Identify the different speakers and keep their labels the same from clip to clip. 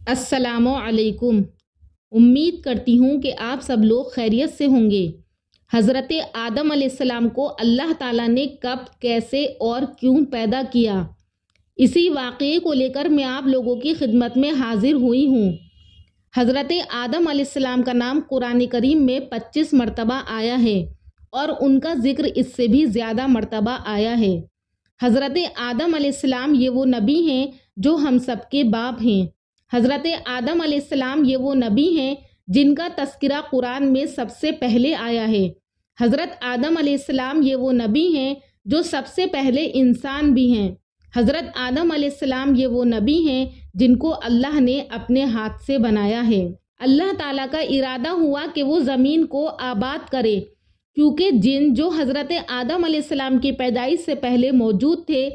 Speaker 1: السلام علیکم۔ امید کرتی ہوں کہ آپ سب لوگ خیریت سے ہوں گے۔ حضرت آدم علیہ السلام کو اللہ تعالیٰ نے کب، کیسے اور کیوں پیدا کیا، اسی واقعے کو لے کر میں آپ لوگوں کی خدمت میں حاضر ہوئی ہوں۔ حضرت آدم علیہ السلام کا نام قرآن کریم میں 25 مرتبہ آیا ہے اور ان کا ذکر اس سے بھی زیادہ مرتبہ آیا ہے۔ حضرت آدم علیہ السلام یہ وہ نبی ہیں جو ہم سب کے باپ ہیں۔ حضرت آدم علیہ السلام یہ وہ نبی ہیں جن کا تذکرہ قرآن میں سب سے پہلے آیا ہے۔ حضرت آدم علیہ السلام یہ وہ نبی ہیں جو سب سے پہلے انسان بھی ہیں۔ حضرت آدم علیہ السلام یہ وہ نبی ہیں جن کو اللہ نے اپنے ہاتھ سے بنایا ہے۔ اللہ تعالیٰ کا ارادہ ہوا کہ وہ زمین کو آباد کرے، کیونکہ جن جو حضرت آدم علیہ السلام کی پیدائش سے پہلے موجود تھے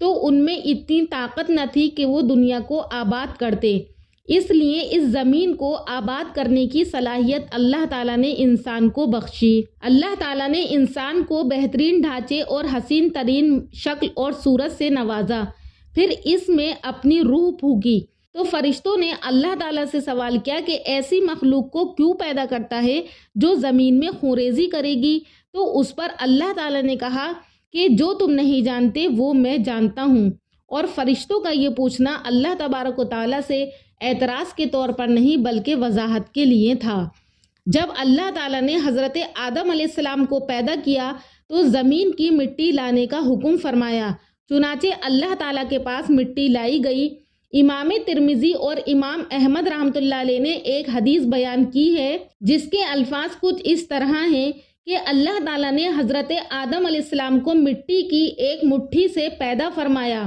Speaker 1: تو ان میں اتنی طاقت نہ تھی کہ وہ دنیا کو آباد کرتے، اس لیے اس زمین کو آباد کرنے کی صلاحیت اللہ تعالیٰ نے انسان کو بخشی۔ اللہ تعالیٰ نے انسان کو بہترین ڈھانچے اور حسین ترین شکل اور صورت سے نوازا، پھر اس میں اپنی روح پھونکی تو فرشتوں نے اللہ تعالیٰ سے سوال کیا کہ ایسی مخلوق کو کیوں پیدا کرتا ہے جو زمین میں خونریزی کرے گی، تو اس پر اللہ تعالیٰ نے کہا کہ جو تم نہیں جانتے وہ میں جانتا ہوں۔ اور فرشتوں کا یہ پوچھنا اللہ تبارک و تعالیٰ سے اعتراض کے طور پر نہیں بلکہ وضاحت کے لیے تھا۔ جب اللہ تعالیٰ نے حضرت آدم علیہ السلام کو پیدا کیا تو زمین کی مٹی لانے کا حکم فرمایا، چنانچہ اللہ تعالیٰ کے پاس مٹی لائی گئی۔ امام ترمذی اور امام احمد رحمۃ اللہ علیہ نے ایک حدیث بیان کی ہے جس کے الفاظ کچھ اس طرح ہیں کہ اللہ تعالیٰ نے حضرت آدم علیہ السلام کو مٹی کی ایک مٹھی سے پیدا فرمایا۔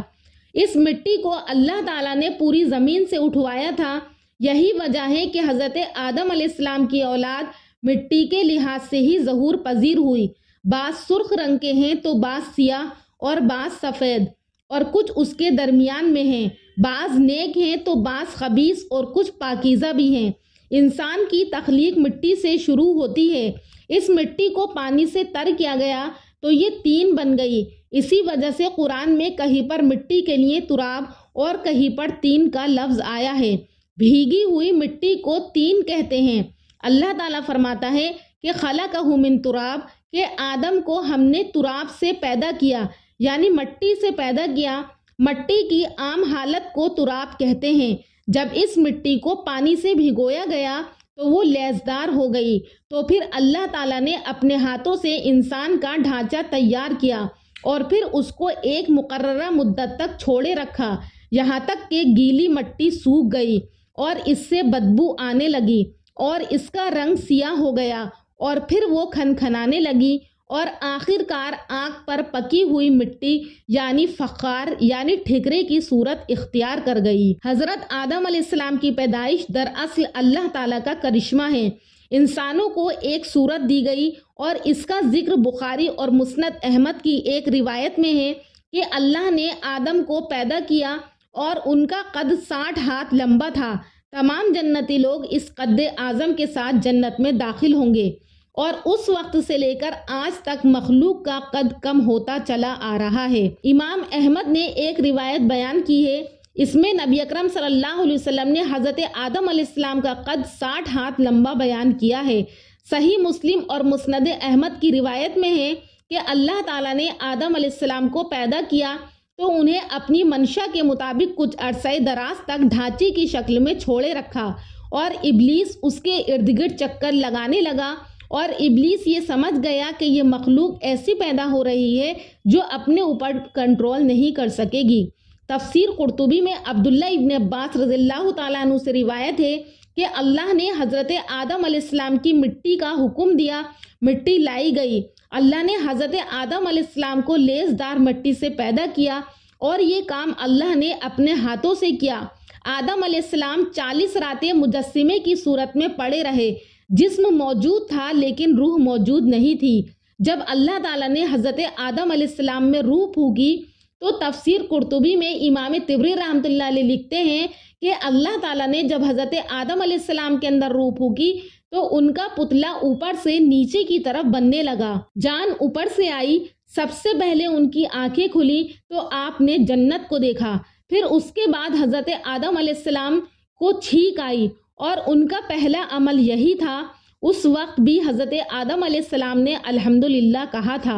Speaker 1: اس مٹی کو اللہ تعالیٰ نے پوری زمین سے اٹھوایا تھا۔ یہی وجہ ہے کہ حضرت آدم علیہ السلام کی اولاد مٹی کے لحاظ سے ہی ظہور پذیر ہوئی۔ بعض سرخ رنگ کے ہیں تو بعض سیاہ اور بعض سفید اور کچھ اس کے درمیان میں ہیں، بعض نیک ہیں تو بعض خبیث اور کچھ پاکیزہ بھی ہیں۔ انسان کی تخلیق مٹی سے شروع ہوتی ہے۔ اس مٹی کو پانی سے تر کیا گیا تو یہ طین بن گئی۔ اسی وجہ سے قرآن میں کہیں پر مٹی کے لیے تراب اور کہیں پر طین کا لفظ آیا ہے۔ بھیگی ہوئی مٹی کو طین کہتے ہیں۔ اللہ تعالیٰ فرماتا ہے کہ خلقہ من تراب، کہ آدم کو ہم نے تراب سے پیدا کیا، یعنی مٹی سے پیدا کیا۔ مٹی کی عام حالت کو تراب کہتے ہیں۔ جب اس مٹی کو پانی سے بھگویا گیا تو وہ لیسدار ہو گئی، تو پھر اللہ تعالیٰ نے اپنے ہاتھوں سے انسان کا ڈھانچہ تیار کیا اور پھر اس کو ایک مقررہ مدت تک چھوڑے رکھا، یہاں تک کہ گیلی مٹی سوکھ گئی اور اس سے بدبو آنے لگی اور اس کا رنگ سیاہ ہو گیا اور پھر وہ کھنکھنانے لگی اور آخر کار آنکھ پر پکی ہوئی مٹی یعنی فخار یعنی ٹھیکرے کی صورت اختیار کر گئی۔ حضرت آدم علیہ السلام کی پیدائش دراصل اللہ تعالیٰ کا کرشمہ ہے۔ انسانوں کو ایک صورت دی گئی اور اس کا ذکر بخاری اور مسند احمد کی ایک روایت میں ہے کہ اللہ نے آدم کو پیدا کیا اور ان کا قد 60 ہاتھ لمبا تھا۔ تمام جنتی لوگ اس قد اعظم کے ساتھ جنت میں داخل ہوں گے، اور اس وقت سے لے کر آج تک مخلوق کا قد کم ہوتا چلا آ رہا ہے۔ امام احمد نے ایک روایت بیان کی ہے، اس میں نبی اکرم صلی اللہ علیہ وسلم نے حضرت آدم علیہ السلام کا قد 60 ہاتھ لمبا بیان کیا ہے۔ صحیح مسلم اور مسند احمد کی روایت میں ہے کہ اللہ تعالیٰ نے آدم علیہ السلام کو پیدا کیا تو انہیں اپنی منشا کے مطابق کچھ عرصہ دراز تک ڈھانچے کی شکل میں چھوڑے رکھا، اور ابلیس اس کے ارد گرد چکر لگانے لگا، اور ابلیس یہ سمجھ گیا کہ یہ مخلوق ایسی پیدا ہو رہی ہے جو اپنے اوپر کنٹرول نہیں کر سکے گی۔ تفسیر قرطبی میں عبداللہ ابن عباس رضی اللہ تعالیٰ عنہ سے روایت ہے کہ اللہ نے حضرت آدم علیہ السلام کی مٹی کا حکم دیا، مٹی لائی گئی۔ اللہ نے حضرت آدم علیہ السلام کو لیسدار مٹی سے پیدا کیا اور یہ کام اللہ نے اپنے ہاتھوں سے کیا۔ آدم علیہ السلام 40 راتیں مجسمے کی صورت میں پڑے رہے، جسم موجود تھا لیکن روح موجود نہیں تھی۔ جب اللہ تعالیٰ نے حضرت آدم علیہ السلام میں روح پھونکی تو تفسیر قرطبی میں امام طبری رحمۃ اللہ علیہ لکھتے ہیں کہ اللہ تعالیٰ نے جب حضرت آدم علیہ السلام کے اندر روح پھونکی تو ان کا پتلا اوپر سے نیچے کی طرف بننے لگا، جان اوپر سے آئی۔ سب سے پہلے ان کی آنکھیں کھلی تو آپ نے جنت کو دیکھا، پھر اس کے بعد حضرت آدم علیہ السلام کو چھینک آئی اور ان کا پہلا عمل یہی تھا۔ اس وقت بھی حضرت آدم علیہ السلام نے الحمدللہ کہا تھا،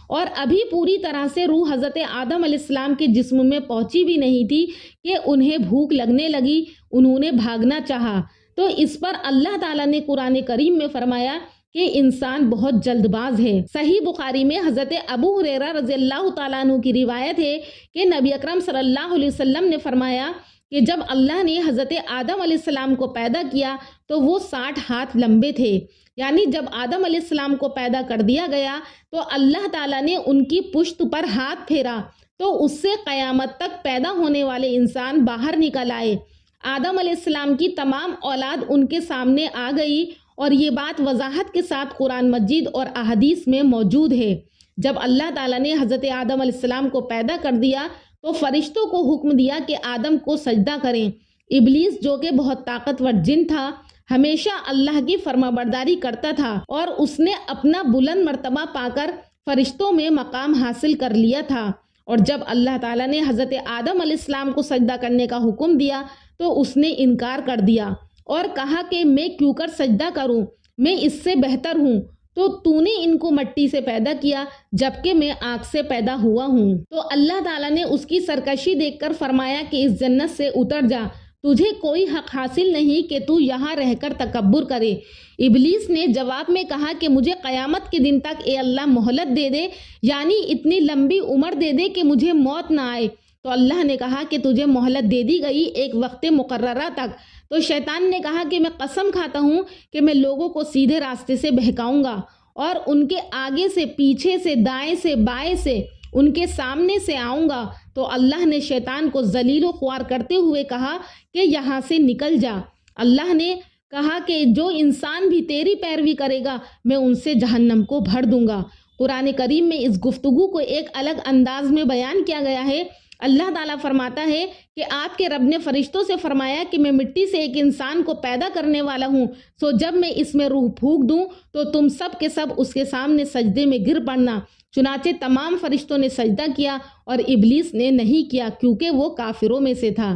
Speaker 1: اور ابھی پوری طرح سے روح حضرت آدم علیہ السلام کے جسم میں پہنچی بھی نہیں تھی کہ انہیں بھوک لگنے لگی، انہوں نے بھاگنا چاہا۔ تو اس پر اللہ تعالیٰ نے قرآن کریم میں فرمایا کہ انسان بہت جلد باز ہے۔ صحیح بخاری میں حضرت ابو ہریرہ رضی اللہ تعالیٰ عنہ کی روایت ہے کہ نبی اکرم صلی اللہ علیہ وسلم نے فرمایا کہ جب اللہ نے حضرت آدم علیہ السلام کو پیدا کیا تو وہ 60 ہاتھ لمبے تھے، یعنی جب آدم علیہ السلام کو پیدا کر دیا گیا تو اللہ تعالیٰ نے ان کی پشت پر ہاتھ پھیرا تو اس سے قیامت تک پیدا ہونے والے انسان باہر نکل آئے۔ آدم علیہ السلام کی تمام اولاد ان کے سامنے آ گئی، اور یہ بات وضاحت کے ساتھ قرآن مجید اور احادیث میں موجود ہے۔ جب اللہ تعالیٰ نے حضرت آدم علیہ السلام کو پیدا کر دیا تو فرشتوں کو حکم دیا کہ آدم کو سجدہ کریں۔ ابلیس جو کہ بہت طاقتور جن تھا، ہمیشہ اللہ کی فرما برداری کرتا تھا، اور اس نے اپنا بلند مرتبہ پا کر فرشتوں میں مقام حاصل کر لیا تھا۔ اور جب اللہ تعالیٰ نے حضرت آدم علیہ السلام کو سجدہ کرنے کا حکم دیا تو اس نے انکار کر دیا اور کہا کہ میں کیوں کر سجدہ کروں، میں اس سے بہتر ہوں، تو نے ان کو مٹی سے پیدا کیا جبکہ میں آگ سے پیدا ہوا ہوں۔ تو اللہ تعالیٰ نے اس کی سرکشی دیکھ کر فرمایا کہ اس جنت سے اتر جا، تجھے کوئی حق حاصل نہیں کہ تو یہاں رہ کر تکبر کرے۔ ابلیس نے جواب میں کہا کہ مجھے قیامت کے دن تک اے اللہ مہلت دے دے، یعنی اتنی لمبی عمر دے دے کہ مجھے موت نہ آئے۔ تو اللہ نے کہا کہ تجھے مہلت دے دی گئی ایک وقت مقررہ تک۔ تو شیطان نے کہا کہ میں قسم کھاتا ہوں کہ میں لوگوں کو سیدھے راستے سے بہکاؤں گا، اور ان کے آگے سے، پیچھے سے، دائیں سے، بائیں سے، ان کے سامنے سے آؤں گا۔ تو اللہ نے شیطان کو ذلیل و خوار کرتے ہوئے کہا کہ یہاں سے نکل جا۔ اللہ نے کہا کہ جو انسان بھی تیری پیروی کرے گا میں ان سے جہنم کو بھر دوں گا۔ قرآن کریم میں اس گفتگو کو ایک الگ انداز میں بیان کیا گیا ہے۔ اللہ تعالیٰ فرماتا ہے کہ آپ کے رب نے فرشتوں سے فرمایا کہ میں مٹی سے ایک انسان کو پیدا کرنے والا ہوں، سو جب میں اس میں روح پھونک دوں تو تم سب کے سب اس کے سامنے سجدے میں گر پڑنا۔ چنانچہ تمام فرشتوں نے سجدہ کیا اور ابلیس نے نہیں کیا کیونکہ وہ کافروں میں سے تھا۔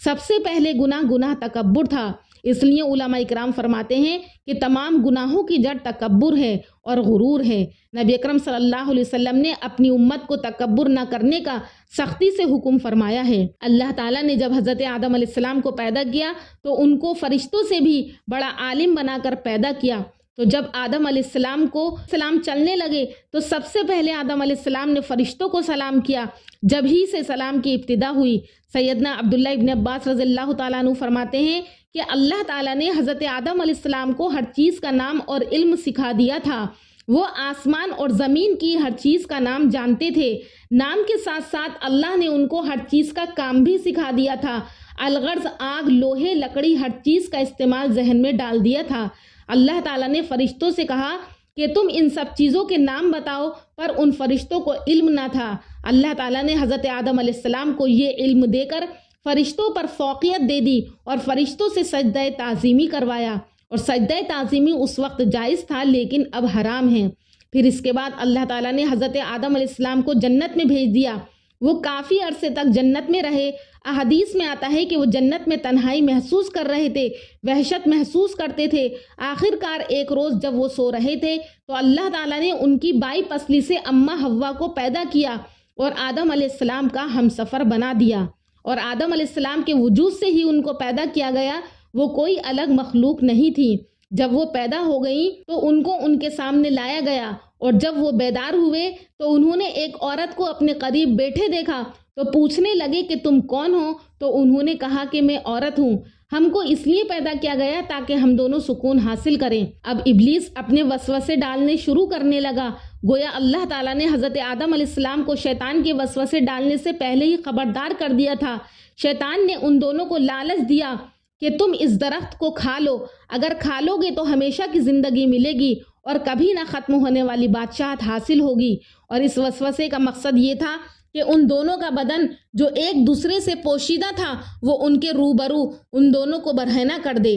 Speaker 1: سب سے پہلے گناہ تکبر تھا، اس لیے علماء اکرام فرماتے ہیں کہ تمام گناہوں کی جڑ تکبر ہے اور غرور ہے۔ نبی اکرم صلی اللہ علیہ وسلم نے اپنی امت کو تکبر نہ کرنے کا سختی سے حکم فرمایا ہے۔ اللہ تعالیٰ نے جب حضرت آدم علیہ السلام کو پیدا کیا تو ان کو فرشتوں سے بھی بڑا عالم بنا کر پیدا کیا۔ تو جب آدم علیہ السلام کو سلام چلنے لگے تو سب سے پہلے آدم علیہ السلام نے فرشتوں کو سلام کیا، جب ہی سے سلام کی ابتدا ہوئی۔ سیدنا عبداللہ ابن عباس رضی اللہ تعالیٰ عنہ فرماتے ہیں کہ اللہ تعالیٰ نے حضرت آدم علیہ السلام کو ہر چیز کا نام اور علم سکھا دیا تھا۔ وہ آسمان اور زمین کی ہر چیز کا نام جانتے تھے، نام کے ساتھ ساتھ اللہ نے ان کو ہر چیز کا کام بھی سکھا دیا تھا۔ الغرض آگ، لوہے، لکڑی، ہر چیز کا استعمال ذہن میں ڈال دیا تھا۔ اللہ تعالیٰ نے فرشتوں سے کہا کہ تم ان سب چیزوں کے نام بتاؤ، پر ان فرشتوں کو علم نہ تھا۔ اللہ تعالیٰ نے حضرت آدم علیہ السلام کو یہ علم دے کر فرشتوں پر فوقیت دے دی اور فرشتوں سے سجدہ تعظیمی کروایا، اور سجدہ تعظیمی اس وقت جائز تھا لیکن اب حرام ہے۔ پھر اس کے بعد اللہ تعالیٰ نے حضرت آدم علیہ السلام کو جنت میں بھیج دیا۔ وہ کافی عرصے تک جنت میں رہے۔ احادیث میں آتا ہے کہ وہ جنت میں تنہائی محسوس کر رہے تھے، وحشت محسوس کرتے تھے۔ آخر کار ایک روز جب وہ سو رہے تھے تو اللہ تعالیٰ نے ان کی بائی پسلی سے اماں حوا کو پیدا کیا اور آدم علیہ السلام کا ہم سفر بنا دیا، اور آدم علیہ السلام کے وجود سے ہی ان کو پیدا کیا گیا، وہ کوئی الگ مخلوق نہیں تھی۔ جب وہ پیدا ہو گئیں تو ان کو ان کے سامنے لایا گیا، اور جب وہ بیدار ہوئے تو انہوں نے ایک عورت کو اپنے قریب بیٹھے دیکھا تو پوچھنے لگے کہ تم کون ہو؟ تو انہوں نے کہا کہ میں عورت ہوں، ہم کو اس لیے پیدا کیا گیا تاکہ ہم دونوں سکون حاصل کریں۔ اب ابلیس اپنے وسوسے ڈالنے شروع کرنے لگا، گویا اللہ تعالیٰ نے حضرت آدم علیہ السلام کو شیطان کے وسوسے ڈالنے سے پہلے ہی خبردار کر دیا تھا۔ شیطان نے ان دونوں کو لالچ دیا کہ تم اس درخت کو کھا لو، اگر کھا لو گے تو ہمیشہ کی زندگی ملے گی اور کبھی نہ ختم ہونے والی بادشاہت حاصل ہوگی۔ اور اس وسوسے کا مقصد یہ تھا کہ ان دونوں کا بدن جو ایک دوسرے سے پوشیدہ تھا وہ ان کے روبرو ان دونوں کو برہنہ کر دے۔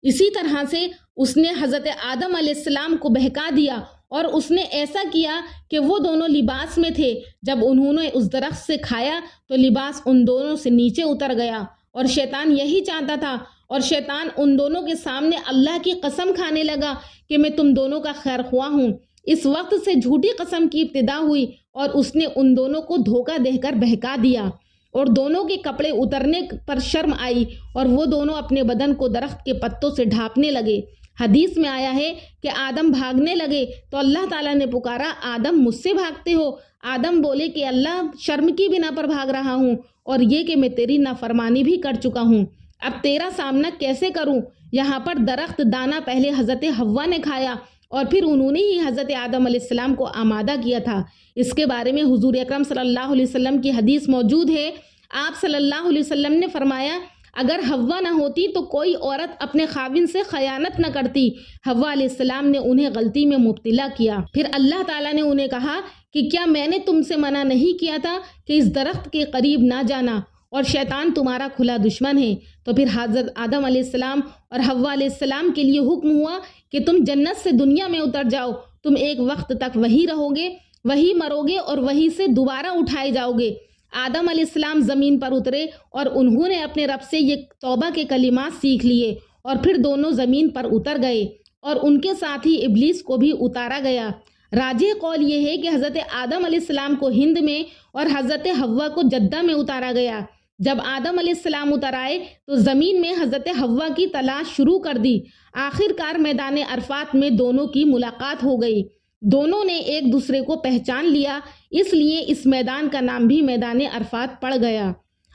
Speaker 1: اسی طرح سے اس نے حضرت آدم علیہ السلام کو بہکا دیا، اور اس نے ایسا کیا کہ وہ دونوں لباس میں تھے، جب انہوں نے اس درخت سے کھایا تو لباس ان دونوں سے نیچے اتر گیا، اور شیطان یہی چاہتا تھا اور شیطان ان دونوں کے سامنے اللہ کی قسم کھانے لگا کہ میں تم دونوں کا خیر خواہ ہوں۔ اس وقت سے جھوٹی قسم کی ابتدا ہوئی اور اس نے ان دونوں کو دھوکہ دے کر بہکا دیا، اور دونوں کے کپڑے اترنے پر شرم آئی اور وہ دونوں اپنے بدن کو درخت کے پتوں سے ڈھانپنے لگے۔ حدیث میں آیا ہے کہ آدم بھاگنے لگے تو اللہ تعالیٰ نے پکارا، آدم مجھ سے بھاگتے ہو؟ آدم بولے کہ اللہ شرم کی بنا پر بھاگ رہا ہوں، اور یہ کہ میں تیری نافرمانی بھی کر چکا ہوں، اب تیرا سامنا کیسے کروں؟ یہاں پر درخت دانہ پہلے حضرت حوا نے کھایا اور پھر انہوں نے ہی حضرت آدم علیہ السلام کو آمادہ کیا تھا۔ اس کے بارے میں حضور اکرم صلی اللہ علیہ وسلم کی حدیث موجود ہے۔ آپ صلی اللہ علیہ وسلم نے فرمایا، اگر حوا نہ ہوتی تو کوئی عورت اپنے خاوند سے خیانت نہ کرتی۔ حوا علیہ السلام نے انہیں غلطی میں مبتلا کیا، پھر اللہ تعالیٰ نے انہیں کہا کہ کیا میں نے تم سے منع نہیں کیا تھا کہ اس درخت کے قریب نہ جانا، اور شیطان تمہارا کھلا دشمن ہے؟ تو پھر حضرت آدم علیہ السلام اور حوا علیہ السلام کے لیے حکم ہوا کہ تم جنت سے دنیا میں اتر جاؤ، تم ایک وقت تک وہی رہو گے، وہی مرو گے اور وہی سے دوبارہ اٹھائے جاؤ گے۔ آدم علیہ السلام زمین پر اترے اور انہوں نے اپنے رب سے یہ توبہ کے کلمات سیکھ لیے، اور پھر دونوں زمین پر اتر گئے اور ان کے ساتھ ہی ابلیس کو بھی اتارا گیا۔ راجح قول یہ ہے کہ حضرت آدم علیہ السلام کو ہند میں اور حضرت حوا کو جدہ میں اتارا گیا۔ جب آدم علیہ السلام اتر آئے تو زمین میں حضرت حوا کی تلاش شروع کر دی۔ آخر کار میدان عرفات میں دونوں کی ملاقات ہو گئی، دونوں نے ایک دوسرے کو پہچان لیا، اس لیے اس میدان کا نام بھی میدان عرفات پڑ گیا۔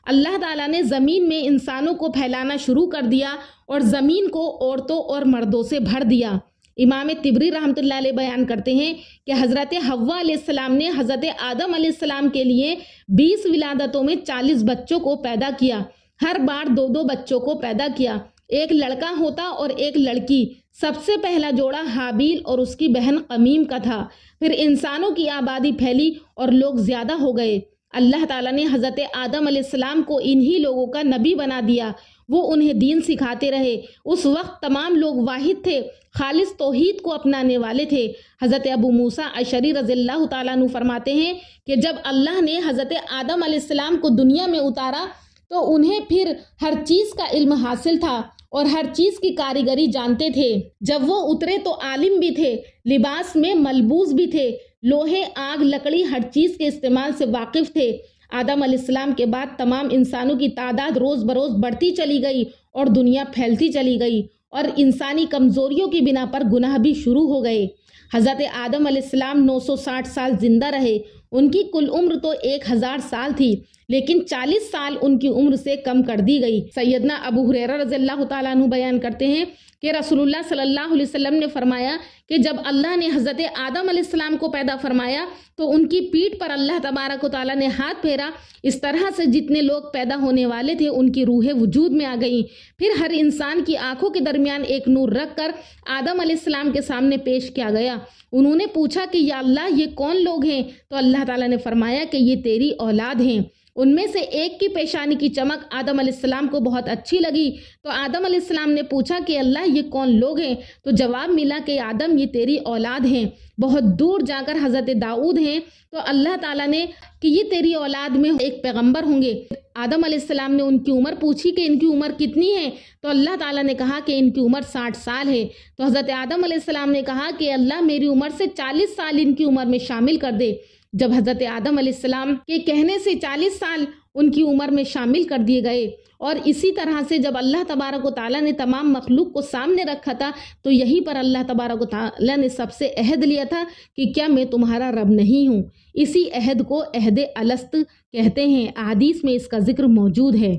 Speaker 1: اللہ تعالیٰ نے زمین میں انسانوں کو پھیلانا شروع کر دیا اور زمین کو عورتوں اور مردوں سے بھر دیا۔ امام طبری رحمۃ اللہ علیہ بیان کرتے ہیں کہ حضرت حوا علیہ السلام نے حضرت آدم علیہ السلام کے لیے 20 ولادتوں میں 40 بچوں کو پیدا کیا، ہر بار 2 بچوں کو پیدا کیا، ایک لڑکا ہوتا اور ایک لڑکی۔ سب سے پہلا جوڑا حابیل اور اس کی بہن قمیم کا تھا، پھر انسانوں کی آبادی پھیلی اور لوگ زیادہ ہو گئے۔ اللہ تعالیٰ نے حضرت آدم علیہ السلام کو انہی لوگوں کا نبی بنا دیا، وہ انہیں دین سکھاتے رہے۔ اس وقت تمام لوگ واحد تھے، خالص توحید کو اپنانے والے تھے۔ حضرت ابو موسیٰ اشعری رضی اللہ تعالیٰ عنہ فرماتے ہیں کہ جب اللہ نے حضرت آدم علیہ السلام کو دنیا میں اتارا تو انہیں پھر ہر چیز کا علم حاصل تھا اور ہر چیز کی کاریگری جانتے تھے۔ جب وہ اترے تو عالم بھی تھے، لباس میں ملبوس بھی تھے، لوہے، آگ، لکڑی، ہر چیز کے استعمال سے واقف تھے۔ آدم علیہ السلام کے بعد تمام انسانوں کی تعداد روز بروز بڑھتی چلی گئی اور دنیا پھیلتی چلی گئی، اور انسانی کمزوریوں کی بنا پر گناہ بھی شروع ہو گئے۔ حضرت آدم علیہ السلام 960 سال زندہ رہے۔ ان کی کل عمر تو 1000 سال تھی، لیکن 40 سال ان کی عمر سے کم کر دی گئی۔ سیدنا ابو ہریرہ رضی اللہ تعالیٰ عنہ بیان کرتے ہیں کہ رسول اللہ صلی اللہ علیہ وسلم نے فرمایا کہ جب اللہ نے حضرت آدم علیہ السلام کو پیدا فرمایا تو ان کی پیٹھ پر اللہ تبارک و تعالیٰ نے ہاتھ پھیرا، اس طرح سے جتنے لوگ پیدا ہونے والے تھے ان کی روحیں وجود میں آ گئیں۔ پھر ہر انسان کی آنکھوں کے درمیان ایک نور رکھ کر آدم علیہ السلام کے سامنے پیش کیا گیا۔ انہوں نے پوچھا کہ یا اللہ یہ کون لوگ ہیں؟ تو اللہ تعالیٰ نے فرمایا کہ یہ تیری اولاد ہیں۔ ان میں سے ایک کی پیشانی کی چمک آدم علیہ السلام کو بہت اچھی لگی، تو آدم علیہ السلام نے پوچھا کہ اللہ یہ کون لوگ ہیں؟ تو جواب ملا کہ آدم یہ تیری اولاد ہیں۔ بہت دور جا کر حضرت داؤد ہیں، تو اللہ تعالیٰ نے کہ یہ تیری اولاد میں ایک پیغمبر ہوں گے۔ آدم علیہ السلام نے ان کی عمر پوچھی کہ ان کی عمر کتنی ہے؟ تو اللہ تعالیٰ نے کہا کہ ان کی عمر 60 سال ہے۔ تو حضرت آدم علیہ السلام نے کہا کہ اللہ میری عمر سے 40 سال ان کی عمر میں شامل کر دے۔ جب حضرت آدم علیہ السلام کے کہنے سے 40 سال ان کی عمر میں شامل کر دیے گئے، اور اسی طرح سے جب اللہ تبارک و تعالیٰ نے تمام مخلوق کو سامنے رکھا تھا تو یہیں پر اللہ تبارک و تعالیٰ نے سب سے عہد لیا تھا کہ کیا میں تمہارا رب نہیں ہوں؟ اسی عہد کو عہد الست کہتے ہیں، احادیث میں اس کا ذکر موجود ہے۔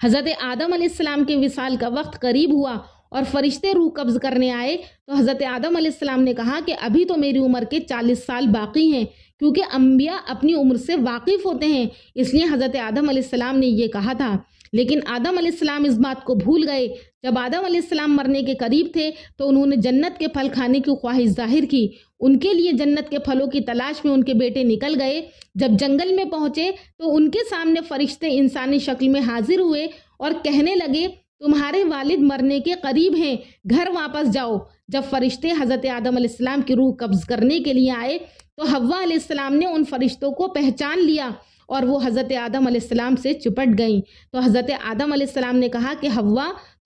Speaker 1: حضرت آدم علیہ السلام کے وصال کا وقت قریب ہوا اور فرشتے روح قبض کرنے آئے، تو حضرت آدم علیہ السلام نے کہا کہ ابھی تو میری عمر کے 40 سال باقی ہیں، کیونکہ انبیاء اپنی عمر سے واقف ہوتے ہیں، اس لیے حضرت آدم علیہ السلام نے یہ کہا تھا۔ لیکن آدم علیہ السلام اس بات کو بھول گئے۔ جب آدم علیہ السلام مرنے کے قریب تھے تو انہوں نے جنت کے پھل کھانے کی خواہش ظاہر کی۔ ان کے لیے جنت کے پھلوں کی تلاش میں ان کے بیٹے نکل گئے۔ جب جنگل میں پہنچے تو ان کے سامنے فرشتے انسانی شکل میں حاضر ہوئے اور کہنے لگے تمہارے والد مرنے کے قریب ہیں، گھر واپس جاؤ۔ جب فرشتے حضرت آدم علیہ السلام کی روح قبض کرنے کے لیے آئے تو حوا علیہ السلام نے ان فرشتوں کو پہچان لیا اور وہ حضرت آدم علیہ السلام سے چپٹ گئیں۔ تو حضرت آدم علیہ السلام نے کہا کہ حوا